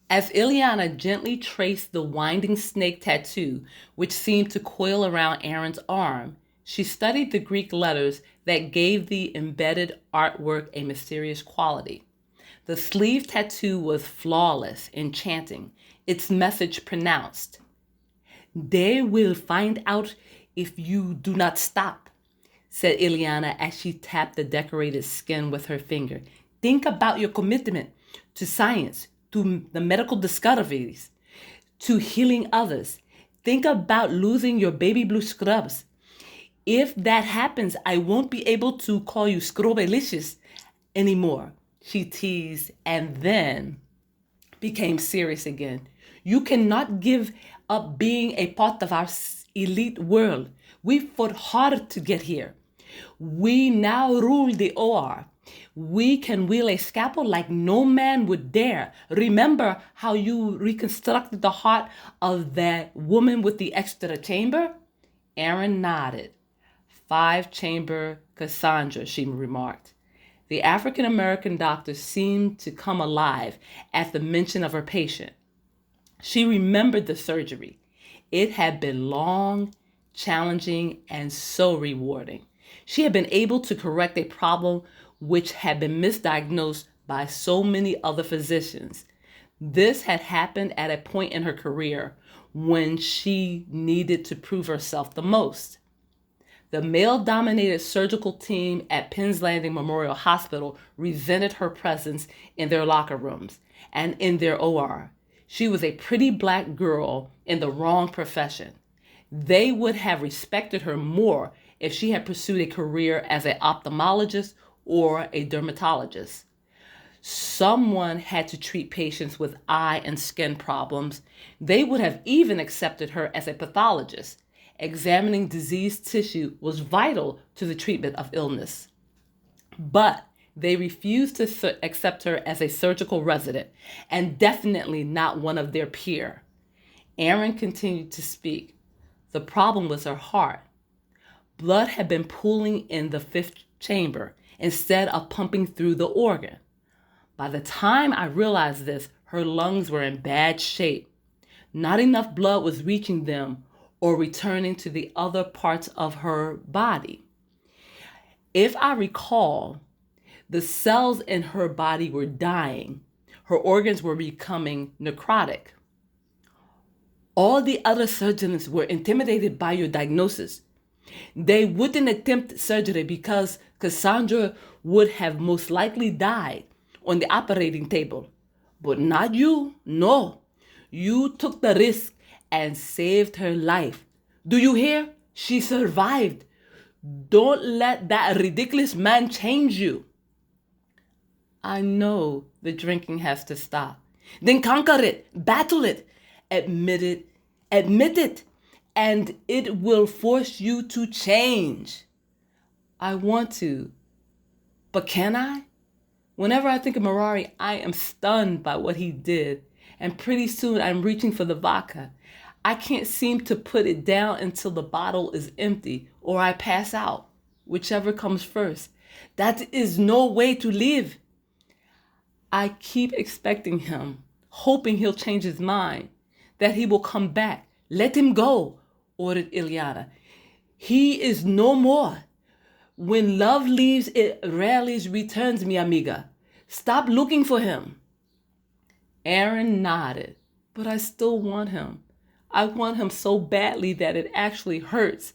As Ileana gently traced the winding snake tattoo, which seemed to coil around Aaron's arm, she studied the Greek letters that gave the embedded artwork a mysterious quality. The sleeve tattoo was flawless, enchanting, its message pronounced. They will find out if you do not stop, said Ileana as she tapped the decorated skin with her finger. Think about your commitment to science, to the medical discoveries, to healing others. Think about losing your baby blue scrubs. If that happens, I won't be able to call you Scrubalicious anymore, she teased, and then became serious again. You cannot give up being a part of our elite world. We fought hard to get here. We now rule the OR. We can wield a scalpel like no man would dare. Remember how you reconstructed the heart of that woman with the extra chamber? Aaron nodded. 5-chamber Cassandra, she remarked. The African American doctor seemed to come alive at the mention of her patient. She remembered the surgery. It had been long, challenging, and so rewarding. She had been able to correct a problem which had been misdiagnosed by so many other physicians. This had happened at a point in her career when she needed to prove herself the most. The male-dominated surgical team at Penn's Landing Memorial Hospital resented her presence in their locker rooms and in their OR. She was a pretty black girl in the wrong profession. They would have respected her more if she had pursued a career as an ophthalmologist or a dermatologist. Someone had to treat patients with eye and skin problems. They would have even accepted her as a pathologist. Examining diseased tissue was vital to the treatment of illness. But they refused to accept her as a surgical resident, and definitely not one of their peer. Aaron continued to speak. The problem was her heart. Blood had been pooling in the 5th chamber instead of pumping through the organ. By the time I realized this, her lungs were in bad shape. Not enough blood was reaching them or returning to the other parts of her body. If I recall, the cells in her body were dying. Her organs were becoming necrotic. All the other surgeons were intimidated by your diagnosis. They wouldn't attempt surgery because Cassandra would have most likely died on the operating table. But not you. No. You took the risk and saved her life. Do you hear? She survived. Don't let that ridiculous man change you. I know the drinking has to stop. Then conquer it, battle it, admit it, and it will force you to change. I want to, but can I? Whenever I think of Marari, I am stunned by what he did, and pretty soon I'm reaching for the vodka. I can't seem to put it down until the bottle is empty or I pass out, whichever comes first. That is no way to live. I keep expecting him, hoping he'll change his mind, that he will come back. Let him go, ordered Ileana. He is no more. When love leaves, it rarely returns, mi amiga. Stop looking for him. Aaron nodded, but I still want him. I want him so badly that it actually hurts.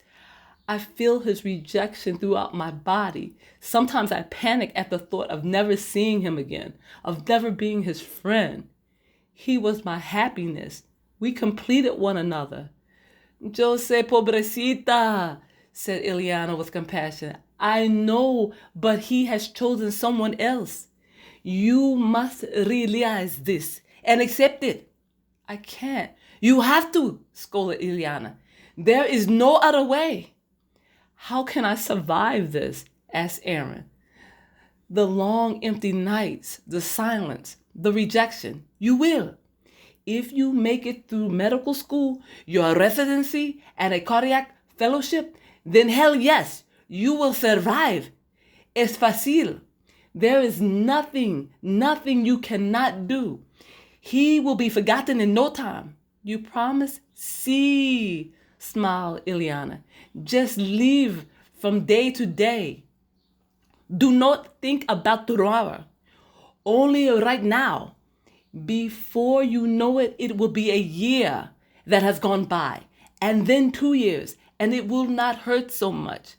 I feel his rejection throughout my body. Sometimes I panic at the thought of never seeing him again, of never being his friend. He was my happiness. We completed one another. Yo sé, pobrecita, said Ileana with compassion. I know, but he has chosen someone else. You must realize this and accept it. I can't. You have to, scolded Ileana. There is no other way. How can I survive this? Asked Aaron. The long, empty nights, the silence, the rejection. You will. If you make it through medical school, your residency, and a cardiac fellowship, then hell yes, you will survive. Es fácil. There is nothing you cannot do. He will be forgotten in no time. You promise? See, smiled Ileana. Just live from day to day. Do not think about tomorrow. Only right now. Before you know it, it will be a year that has gone by, and then 2 years, and it will not hurt so much.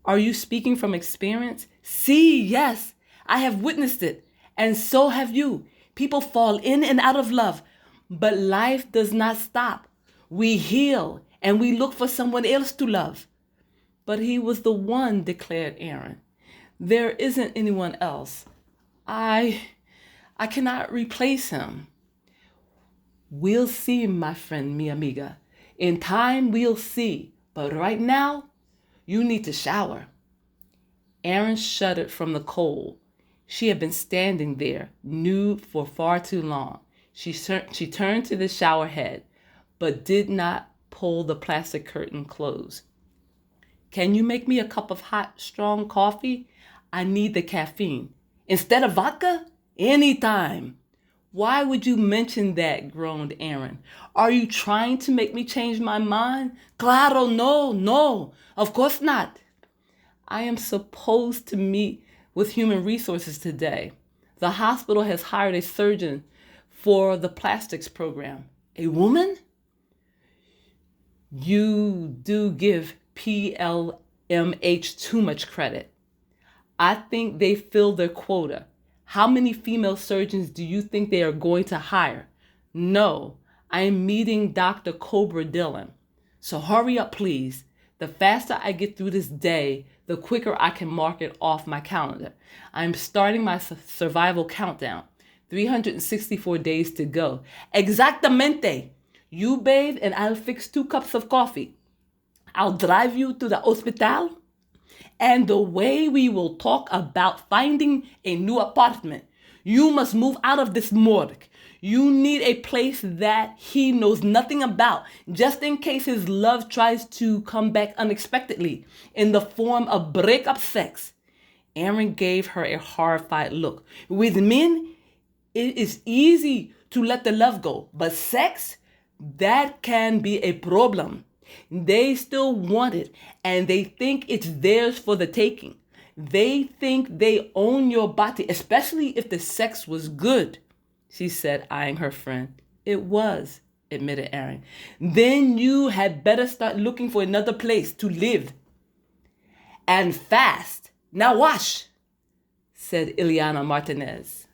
Are you speaking from experience? See, yes, I have witnessed it, and so have you. People fall in and out of love, but life does not stop. We heal, and we look for someone else to love. But he was the one, declared Aaron. There isn't anyone else. I cannot replace him. We'll see, my friend, mi amiga. In time, we'll see. But right now, you need to shower. Aaron shuddered from the cold. She had been standing there, nude for far too long. She turned to the shower head, but did not pull the plastic curtain closed. Can you make me a cup of hot, strong coffee? I need the caffeine. Instead of vodka? Anytime. Why would you mention that? Groaned Aaron. Are you trying to make me change my mind? Claro, no, of course not. I am supposed to meet with human resources today. The hospital has hired a surgeon for the plastics program. A woman? You do give PLMH too much credit. I think they filled their quota. How many female surgeons do you think they are going to hire? No, I am meeting Dr. Cobra Dillon. So hurry up, please. The faster I get through this day, the quicker I can mark it off my calendar. I'm starting my survival countdown. 364 days to go. Exactamente. You bathe and I'll fix 2 cups of coffee. I'll drive you to the hospital. And the way we will talk about finding a new apartment. You must move out of this morgue. You need a place that he knows nothing about, just in case his love tries to come back unexpectedly in the form of breakup sex. Aaron gave her a horrified look. With men, it is easy to let the love go, but sex, that can be a problem. They still want it, and they think it's theirs for the taking. They think they own your body, especially if the sex was good, she said, eyeing her friend. It was, admitted Aaron. Then you had better start looking for another place to live. And fast. Now wash, said Ileana Martinez.